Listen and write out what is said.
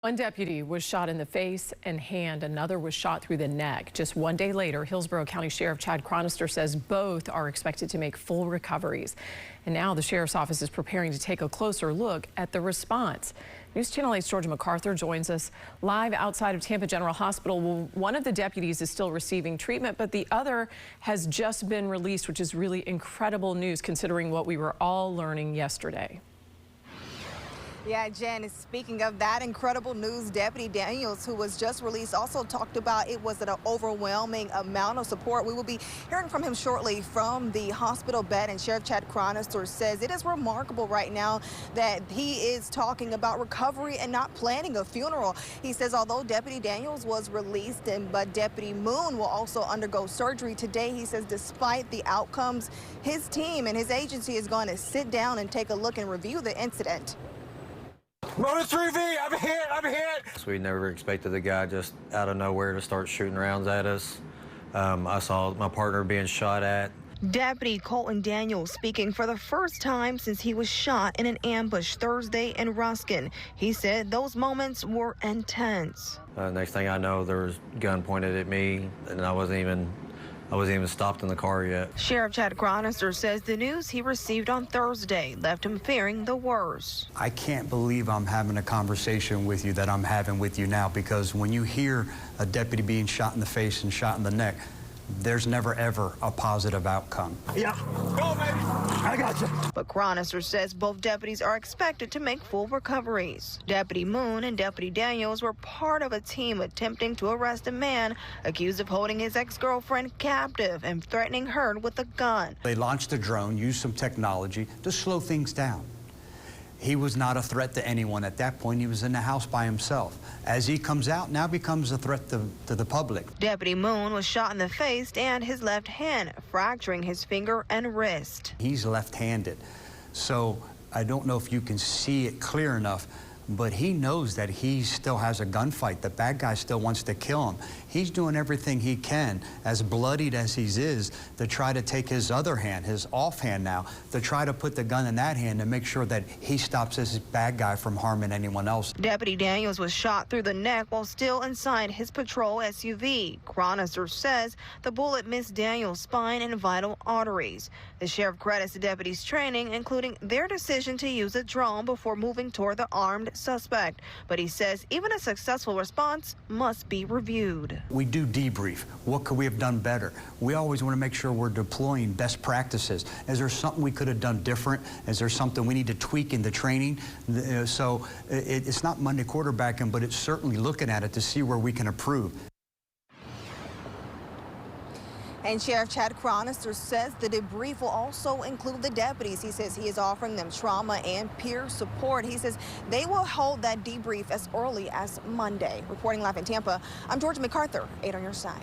One deputy was shot in the face and hand. Another was shot through the neck. Just one day later, Hillsborough County Sheriff Chad Chronister says both are expected to make full recoveries. And now the sheriff's office is preparing to take a closer look at the response. News Channel 8's Georgia MacArthur joins us live outside of Tampa General Hospital. Well, one of the deputies is still receiving treatment, but the other has just been released, which is really incredible news considering what we were all learning yesterday. Yeah, Jen, speaking of that incredible news, Deputy Daniels, who was just released, also talked about it was an overwhelming amount of support. We will be hearing from him shortly from the hospital bed, and Sheriff Chad Chronister says it is remarkable right now that he is talking about recovery and not planning a funeral. He says although Deputy Daniels was released, but Deputy Moon will also undergo surgery today. He says despite the outcomes, his team and his agency is going to sit down and take a look and review the incident. Motor 3V, I'm hit. So we never expected the guy just out of nowhere to start shooting rounds at us. I saw my partner being shot at. Deputy Colton Daniels speaking for the first time since he was shot in an ambush Thursday in Ruskin. He said those moments were intense. Next thing I know, there was a gun pointed at me, and I wasn't even stopped in the car yet. Sheriff Chad Chronister says the news he received on Thursday left him fearing the worst. I can't believe I'm having a conversation with you that I'm having with you now, because when you hear a deputy being shot in the face and shot in the neck, there's never, ever a positive outcome. Yeah, go, baby. I got you. But Chronister says both deputies are expected to make full recoveries. Deputy Moon and Deputy Daniels were part of a team attempting to arrest a man accused of holding his ex-girlfriend captive and threatening her with a gun. They launched a drone, used some technology to slow things down. He was not a threat to anyone at that point. He was in the house by himself. As he comes out, now becomes a threat to the public. Deputy Moon was shot in the face and his left hand, fracturing his finger and wrist. He's left-handed, so I don't know if you can see it clear enough, but he knows that he still has a gunfight. The bad guy still wants to kill him. He's doing everything he can, as bloodied as he is, to try to take his other hand, his off hand now, to try to put the gun in that hand and make sure that he stops this bad guy from harming anyone else. Deputy Daniels was shot through the neck while still inside his patrol SUV. Chronister says the bullet missed Daniels' spine and vital arteries. The sheriff credits the deputies' training, including their decision to use a drone before moving toward the armed suspect. But he says even a successful response must be reviewed. We do debrief. What could we have done better? We always want to make sure we're deploying best practices. Is there something we could have done different? Is there something we need to tweak in the training? So it's not Monday quarterbacking, but it's certainly looking at it to see where we can improve. And Sheriff Chad Chronister says the debrief will also include the deputies. He says he is offering them trauma and peer support. He says they will hold that debrief as early as Monday. Reporting live in Tampa, I'm Georgia MacArthur, 8 on your side.